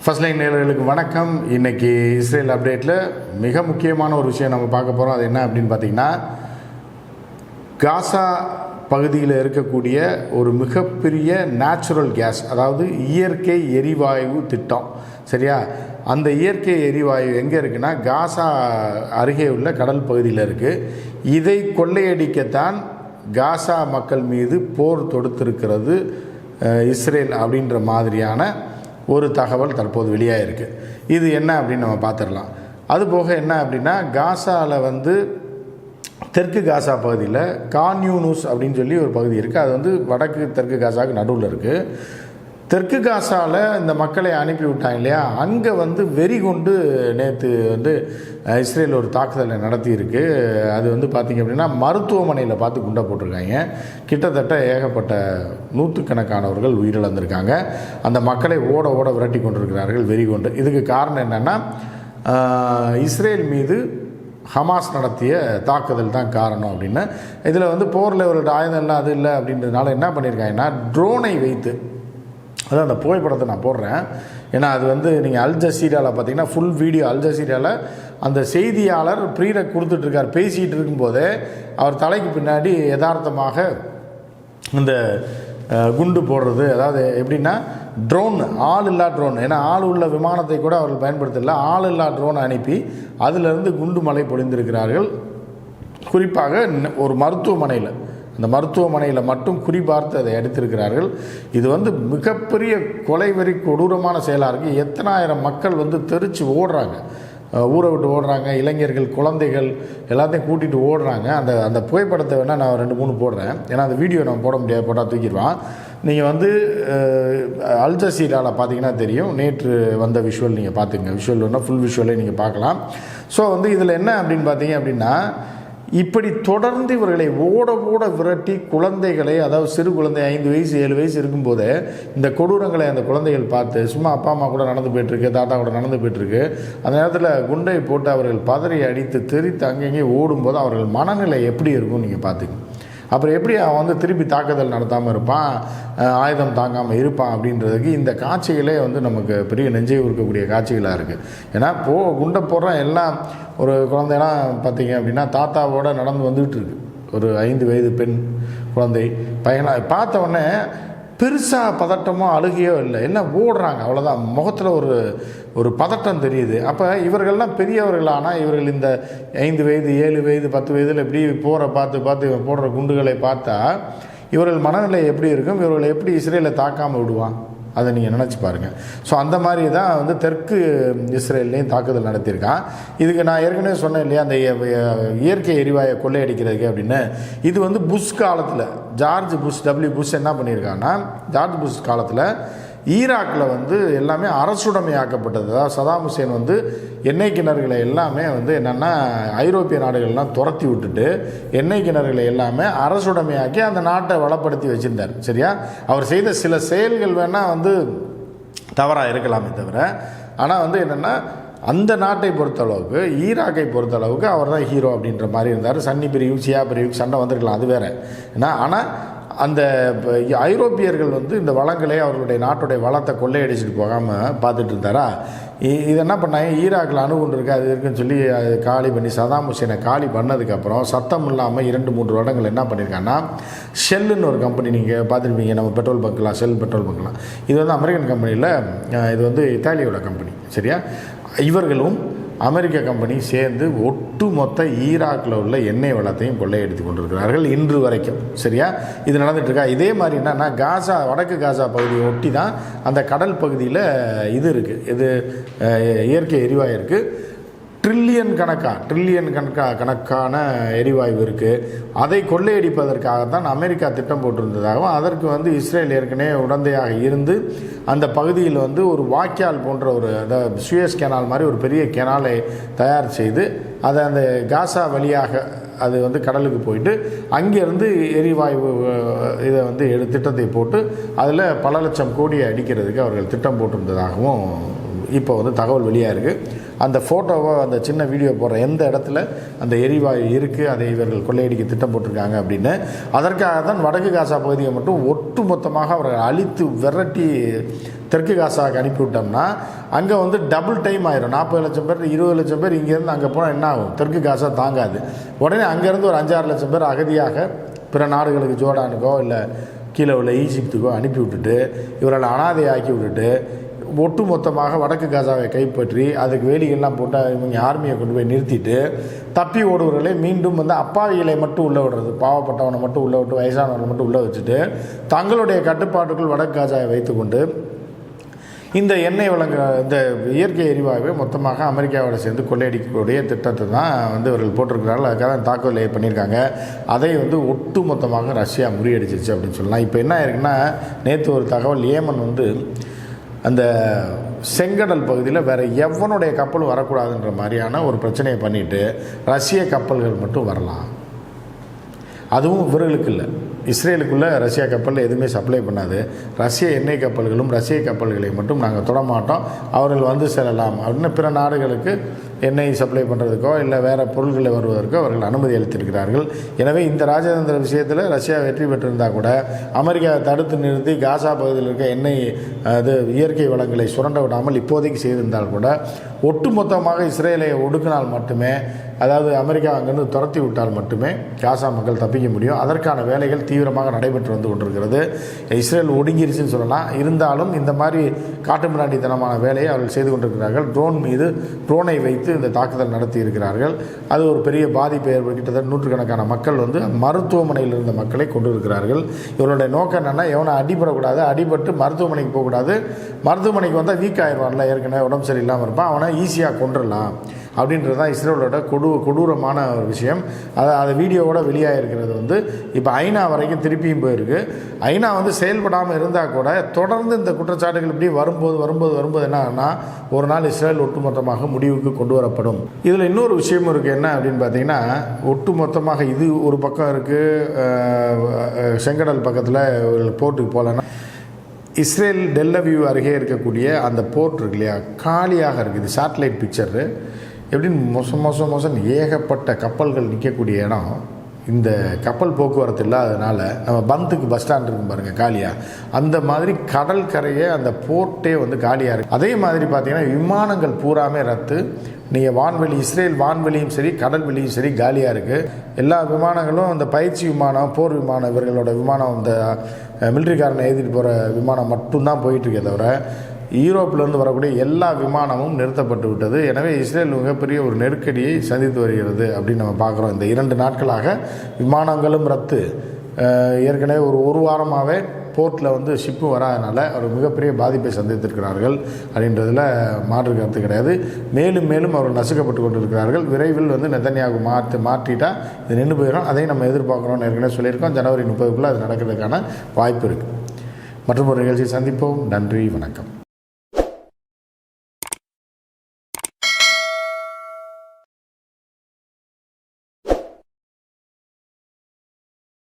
First line நேயர்களுக்கு வணக்கம். இன்றைக்கி இஸ்ரேல் அப்டேட்டில் மிக முக்கியமான ஒரு விஷயம் நம்ம பார்க்க போகிறோம். அது என்ன அப்படின்னு பார்த்திங்கன்னா, காசா பகுதியில் இருக்கக்கூடிய ஒரு மிகப்பெரிய நேச்சுரல் கேஸ், அதாவது இயற்கை எரிவாயு திட்டம். சரியா? அந்த இயற்கை எரிவாயு எங்கே இருக்குன்னா, காசா அருகே உள்ள கடல் பகுதியில் இருக்குது. இதை கொள்ளையடிக்கத்தான் காசா மக்கள் மீது போர் தொடுத்திருக்கிறது இஸ்ரேல் அப்படின்ற மாதிரியான ஒரு தகவல் தற்போது வெளியாக இருக்குது. இது என்ன அப்படின்னு நம்ம பார்த்துடலாம். அதுபோக என்ன அப்படின்னா, காசாவில் தெற்கு காசா பகுதியில் கான்யூனூஸ் அப்படின்னு சொல்லி ஒரு பகுதி இருக்குது. அது வடக்கு தெற்கு காசாவுக்கு நடுவில் இருக்குது. தெற்கு காசாவில் இந்த மக்களை அனுப்பி விட்டாங்க இல்லையா, அங்கே வெறி கொண்டு நேற்று இஸ்ரேல் ஒரு தாக்குதலை நடத்தியிருக்கு. அது பார்த்திங்க அப்படின்னா, மருத்துவமனையில் பார்த்து குண்டை போட்டிருக்காங்க. கிட்டத்தட்ட ஏகப்பட்ட நூற்றுக்கணக்கானவர்கள் உயிரிழந்திருக்காங்க. அந்த மக்களை ஓட ஓட விரட்டி கொண்டிருக்கிறார்கள் வெறி கொண்டு. இதுக்கு காரணம் என்னென்னா, இஸ்ரேல் மீது ஹமாஸ் நடத்திய தாக்குதல் தான் காரணம் அப்படின்னு. இதில் போரில் ஒரு ஆயுதம்லாம் அது இல்லை அப்படின்றதுனால என்ன பண்ணியிருக்காங்கன்னா, ட்ரோனை வைத்து, அதான் அந்த புகைப்படத்தை நான் போடுறேன். ஏன்னா அது நீங்கள் அல் ஜசீராவில் பார்த்தீங்கன்னா ஃபுல் வீடியோ, அல் ஜசீராவில் அந்த செய்தியாளர் ப்ரீரக் கொடுத்துட்ருக்கார். பேசிகிட்டு இருக்கும்போதே அவர் தலைக்கு பின்னாடி யதார்த்தமாக இந்த குண்டு போடுறது, அதாவது எப்படின்னா ட்ரோன், ஆள் இல்லா ட்ரோன். ஏன்னா ஆள் உள்ள விமானத்தை கூட அவர்கள் பயன்படுத்தலை, ஆள் இல்லா ட்ரோனை அனுப்பி அதிலிருந்து குண்டு மழை பொழிந்திருக்கிறார்கள். குறிப்பாக ஒரு மருத்துவமனையில், அந்த மருத்துவமனையில் மட்டும் குறிபார்த்து அதை எடுத்திருக்கிறார்கள். இது மிகப்பெரிய கொலைவெறி கொடூரமான செயலாக இருக்குது. எத்தனாயிரம் மக்கள் தெரிச்சு ஓடுறாங்க, ஊரை விட்டு ஓடுறாங்க. இளைஞர்கள், குழந்தைகள் எல்லாத்தையும் கூட்டிகிட்டு ஓடுறாங்க. அந்த புகைப்படத்தை வேணால் நான் 2-3 போடுறேன். ஏன்னா அந்த வீடியோ நம்ம போட முடியாது, போட்டால் தூக்கிடுவான். நீங்கள் அல் ஜசீராவில் பார்த்தீங்கன்னா தெரியும், நேற்று வந்த விஷுவல் நீங்கள் பார்த்துங்க. விஷுவல் வேணால் ஃபுல் விஷுவலே நீங்கள் பார்க்கலாம். ஸோ இதில் என்ன அப்படின்னு பார்த்தீங்க அப்படின்னா, இப்படி தொடர்ந்து இவர்களை ஓட ஓட விரட்டி குழந்தைகளை, அதாவது சிறு குழந்தை 5 வயசு 7 வயசு இருக்கும்போதே இந்த கொடூரங்களை அந்த குழந்தைகள் பார்த்து, சும்மா அப்பா அம்மா கூட நடந்து போயிட்டுருக்கு, தாத்தா கூட நடந்து போயிட்டுருக்கு, அந்த நேரத்தில் குண்டை போட்டு அவர்கள் பதறி அடித்து தெரித்து அங்கங்கே ஓடும்போது அவர்கள் மனநிலை எப்படி இருக்கும் நீங்கள் பார்த்துங்க. அப்புறம் எப்படி அவன் திருப்பி தாக்குதல் நடத்தாமல் இருப்பான், ஆயுதம் தாங்காமல் இருப்பான் அப்படின்றதுக்கு இந்த காட்சிகளே நமக்கு பெரிய நெஞ்சை உருக்கக்கூடிய காட்சிகளாக இருக்குது. ஏன்னா குண்டை போடுற எல்லாம் ஒரு குழந்தைலாம் பார்த்திங்க அப்படின்னா தாத்தாவோட நடந்து வந்துகிட்டு இருக்கு. ஒரு 5 வயது பெண் குழந்தை பையனாக பார்த்த உடனே பெருசாக பதட்டமோ அழுகையோ இல்லை, எல்லாம் ஓடுறாங்க, அவ்வளோதான். முகத்தில் ஒரு பதட்டம் தெரியுது. அப்போ இவர்கள்லாம் பெரியவர்களானால் இவர்கள் இந்த 5 வயது 7 வயது 10 வயதில் இப்படி பார்த்து இவன் போடுற குண்டுகளை பார்த்தா இவர்கள் மனநிலை எப்படி இருக்கும், இவர்களை எப்படி இஸ்ரேலை தாக்காமல் விடுவான், அதை நீங்கள் நினச்சி பாருங்கள். ஸோ அந்த மாதிரி தான் தெற்கு இஸ்ரேல்லையும் தாக்குதல் நடத்தியிருக்கான். இதுக்கு நான் ஏற்கனவே சொன்னேன் இல்லையா, அந்த இயற்கை எரிவாயை கொள்ளையடிக்கிறதுக்கு அப்படின்னு. இது புஷ் காலத்தில், ஜார்ஜ் புஷ், புஷ் என்ன பண்ணியிருக்காங்கன்னா, ஜார்ஜ் புஷ் காலத்தில் ஈராக்கில் எல்லாமே அரசுடைமையாக்கப்பட்டது. அதாவது சதாம் ஹுசேன் எண்ணெய் கிணறுகளை எல்லாமே என்னென்னா ஐரோப்பிய நாடுகள்லாம் துரத்தி விட்டுட்டு எண்ணெய் கிணறுகளை எல்லாமே அரசுடைமையாக்கி அந்த நாட்டை வளப்படுத்தி வச்சுருந்தார். சரியா? அவர் செய்த சில செயல்கள் வேணால் தவறாக இருக்கலாமே தவிர, ஆனால் என்னென்னா அந்த நாட்டை பொறுத்தளவுக்கு, ஈராக்கை பொறுத்தளவுக்கு அவர் தான் ஹீரோ அப்படின்ற மாதிரி இருந்தார். சன்னி பிரிவு ஷியா பிரிவு சண்டை வந்திருக்கலாம், அது வேறு. ஏன்னா ஆனால் அந்த ஐரோப்பியர்கள் இந்த வளங்களை, அவர்களுடைய நாட்டுடைய வளத்தை கொள்ளையடிச்சிட்டு போகாமல் பார்த்துட்டு இருந்தாரா. இது என்ன பண்ணாங்க, ஈராக்கில் அணுகுண்டு இருக்குது அது இருக்குன்னு சொல்லி அது காலி பண்ணி சதாம் ஹுசேனை காலி பண்ணதுக்கப்புறம் சத்தம் இல்லாமல் 2-3 வருடங்கள் என்ன பண்ணியிருக்காங்கன்னா, ஷெல்லுன்னு ஒரு கம்பெனி நீங்கள் பார்த்துருப்பீங்க, நம்ம பெட்ரோல் பங்க்லாம், ஷெல் பெட்ரோல் பங்க்லாம். இது அமெரிக்கன் கம்பெனியில், இது இத்தாலியோட கம்பெனி. சரியா? இவர்களும் அமெரிக்க கம்பெனி சேர்ந்து ஒட்டுமொத்த ஈராக்கில் உள்ள எண்ணெய் வளத்தையும் கொள்ளையடித்து கொண்டிருக்கிறார்கள் இன்று வரைக்கும். சரியா? இது நடந்துகிட்ருக்கா. இதே மாதிரி என்னன்னா, காசா, வடக்கு காசா பகுதியை ஒட்டி தான் அந்த கடல் பகுதியில் இது இருக்குது, இது இயற்கை எரிவாயு இருக்குது. ட்ரில்லியன் கணக்கான எரிவாயு இருக்குது. அதை கொள்ளையடிப்பதற்காகத்தான் அமெரிக்கா திட்டம் போட்டிருந்ததாகவும், அதற்கு இஸ்ரேல் ஏற்கனவே உடந்தையாக இருந்து அந்த பகுதியில் ஒரு வாய்க்கால் போன்ற அதாவது சுயஸ் கெனால் மாதிரி ஒரு பெரிய கெனாலை தயார் செய்து அதை அந்த காசா வழியாக அது கடலுக்கு போயிட்டு அங்கேருந்து எரிவாயு இதை திட்டத்தை போட்டு அதில் பல லட்சம் கோடியை அடிக்கிறதுக்கு அவர்கள் திட்டம் போட்டிருந்ததாகவும் இப்போ வந்து தகவல் வெளியாக இருக்குது. அந்த ஃபோட்டோவோ அந்த சின்ன வீடியோ போடுற எந்த இடத்துல அந்த எரிவாயு இருக்குது, அதை இவர்கள் கொள்ளையடிக்க திட்டம் போட்டிருக்காங்க அப்படின்னு. அதற்காக தான் வடக்கு காசா பகுதியை மட்டும் ஒட்டு மொத்தமாக அவர்கள் அழித்து விரட்டி தெற்கு காசாவுக்கு அனுப்பிவிட்டோம்னா அங்கே வந்து டபுள் டைம் ஆயிரும். 40 லட்சம் பேர் 20 லட்சம் பேர் இங்கேருந்து அங்கே போனால் என்ன ஆகும்? தெற்கு காசா தாங்காது. உடனே அங்கேருந்து ஒரு 5-6 லட்சம் பேர் அகதியாக பிற நாடுகளுக்கு, ஜோர்டானுக்கோ இல்லை கீழே உள்ள ஈஜிப்துக்கோ அனுப்பி விட்டுட்டு இவர்களை அனாதையாக்கி விட்டுட்டு ஒட்டு மொத்தமாக வடக்கு காசாவை கைப்பற்றி அதுக்கு வேலிகள்லாம் போட்டு இவங்க ஆர்மியை கொண்டு போய் நிறுத்திட்டு தப்பி ஓடுவர்களை மீண்டும் வந்து அப்பாவிகளை மட்டும் உள்ளே விடுறது, பாவப்பட்டவனை மட்டும் உள்ளே விட்டு வயசானவனை மட்டும் உள்ளே வச்சுட்டு தங்களுடைய கட்டுப்பாட்டுக்குள் வடக்கு காசாவை வைத்துக்கொண்டு இந்த எண்ணெய் இந்த இயற்கை எரிவாயுவை மொத்தமாக அமெரிக்காவோட சேர்ந்து கொள்ளையடிக்கக்கூடிய திட்டத்தை தான் வந்து இவர்கள் போட்டிருக்கிறார்கள். அதுக்காக தான் தாக்குதல் பண்ணியிருக்காங்க. அதை வந்து ஒட்டு மொத்தமாக ரஷ்யா முறியடிச்சிருச்சு அப்படின்னு சொல்லலாம். இப்போ என்ன ஆயிருக்குன்னா, நேற்று ஒரு தகவல், ஏமன் வந்து அந்த செங்கடல் பகுதியில் வேறு எவனுடைய கப்பல் வரக்கூடாதுன்ற மாதிரியான ஒரு பிரச்சனையை பண்ணிவிட்டு ரஷ்ய கப்பல்கள் மட்டும் வரலாம். அதுவும் இவர்களுக்கு இல்லை, இஸ்ரேலுக்குள்ளே ரஷ்யா கப்பலில் எதுவுமே சப்ளை பண்ணாது. ரஷ்ய எண்ணெய் கப்பல்களும் ரஷ்ய கப்பல்களை மட்டும் நாங்கள் தொடமாட்டோம், அவர்கள் வந்து செல்லலாம் அப்படின்னு பிற நாடுகளுக்கு எண்ணெய் சப்ளை பண்ணுறதுக்கோ இல்லை வேறு பொருள்களை வருவதற்கோ அவர்கள் அனுமதி அளித்திருக்கிறார்கள். எனவே இந்த ராஜதந்திர விஷயத்தில் ரஷ்யா வெற்றி பெற்றிருந்தால் கூட அமெரிக்காவை தடுத்து நிறுத்தி காசா பகுதியில் இருக்க எண்ணெய் இயற்கை வளங்களை சுரண்ட விடாமல் இப்போதைக்கு செய்திருந்தால் கூட ஒட்டுமொத்தமாக இஸ்ரேலை ஒடுக்கினால் மட்டுமே, அதாவது அமெரிக்கா அங்கேருந்து துரத்தி விட்டால் மட்டுமே காசா மக்கள் தப்பிக்க முடியும். அதற்கான வேலைகள் தீவிரமாக நடைபெற்று வந்து கொண்டிருக்கிறது. இஸ்ரேல் ஒடுங்கிருச்சுன்னு சொல்லலாம். இருந்தாலும் இந்த மாதிரி காட்டுமிராண்டித்தனமான வேலையை அவர்கள் செய்து கொண்டிருக்கிறார்கள். ட்ரோனை வைத்து இந்த தாக்குதல் நடத்தி இருக்கிறார்கள். அது ஒரு பெரிய பாதிப்பை ஏற்படுத்தி கிட்டத்தட்ட நூற்றுக்கணக்கான மக்கள் வந்து மருத்துவமனையில் இருந்த மக்களை கொண்டு இருக்கிறார்கள். இவருடைய நோக்கம் என்னென்னா, எவனை அடிபடக்கூடாது, அடிபட்டு மருத்துவமனைக்கு போகக்கூடாது, மருத்துவமனைக்கு வந்தால் வீக் ஆயிடுவான்ல, ஏற்கனவே உடம்பு சரியில்லாமல் இருப்பான், அவனை ஈஸியாக கொண்டுடலாம் அப்படின்றது தான் இஸ்ரேலோட கொடூரமான ஒரு விஷயம். அதை வீடியோவோட வெளியாக இருக்கிறது வந்து இப்போ ஐநா வரைக்கும் திருப்பியும் போயிருக்கு. ஐநா வந்து செயல்படாமல் இருந்தால் கூட தொடர்ந்து இந்த குற்றச்சாட்டுகள் இப்படி வரும்போது என்னன்னா, ஒரு நாள் இஸ்ரேல் ஒட்டுமொத்தமாக முடிவுக்கு கொண்டு வரப்படும். இதில் இன்னொரு விஷயமும் இருக்குது. என்ன அப்படின்னு பார்த்தீங்கன்னா, ஒட்டுமொத்தமாக இது ஒரு பக்கம் இருக்குது, செங்கடல் பக்கத்தில் போர்ட்டுக்கு போகலன்னா இஸ்ரேல் டெல்லவியூ அருகே இருக்கக்கூடிய அந்த போர்ட் இருக்கு இல்லையா, காலியாக இருக்குது. சேட்டலைட் பிக்சரு எப்படின்னு மோசம் ஏகப்பட்ட கப்பல்கள் நிற்கக்கூடிய இடம். இந்த கப்பல் போக்குவரத்து இல்லாததுனால நம்ம பந்துக்கு பஸ் ஸ்டாண்ட் இருக்கும் பாருங்கள் காலியாக, அந்த மாதிரி கடல் கரையே அந்த போர்ட்டே வந்து காலியாக இருக்குது. அதே மாதிரி பார்த்திங்கன்னா விமானங்கள் பூராமே ரத்து. நீங்கள் இஸ்ரேல் வான்வெளியும் சரி கடல் வெளியும் சரி காலியாக இருக்குது. எல்லா விமானங்களும் அந்த பயிற்சி விமானம், போர் விமானம், இவர்களோட விமானம், இந்த மிலிட்ரிக்காரனை எழுதிட்டு போகிற விமானம் மட்டும்தான் போயிட்டுருக்கே தவிர யூரோப்பிலேருந்து வரக்கூடிய எல்லா விமானமும் நிறுத்தப்பட்டு விட்டது. எனவே இஸ்ரேல் மிகப்பெரிய ஒரு நெருக்கடியை சந்தித்து வருகிறது அப்படின்னு நம்ம பார்க்குறோம். இந்த 2 நாட்களாக விமானங்களும் ரத்து. ஏற்கனவே ஒரு வாரமாகவே போர்ட்டில் வந்து ஷிப்பு வராதனால ஒரு மிகப்பெரிய பாதிப்பை சந்தித்திருக்கிறார்கள் அப்படின்றதில் மாற்று கருத்து கிடையாது. மேலும் அவர்கள் நசுக்கப்பட்டு கொண்டிருக்கிறார்கள். விரைவில் வந்து நெதன்யாகு மாற்றிட்டால் இது நின்று போயிடும். அதையும் நம்ம எதிர்பார்க்குறோம்னு ஏற்கனவே சொல்லியிருக்கோம். ஜனவரி 30க்குள்ளே அது நடக்கிறதுக்கான வாய்ப்பு இருக்குது. மற்றும் ஒரு நிகழ்ச்சியை சந்திப்போம். நன்றி, வணக்கம்.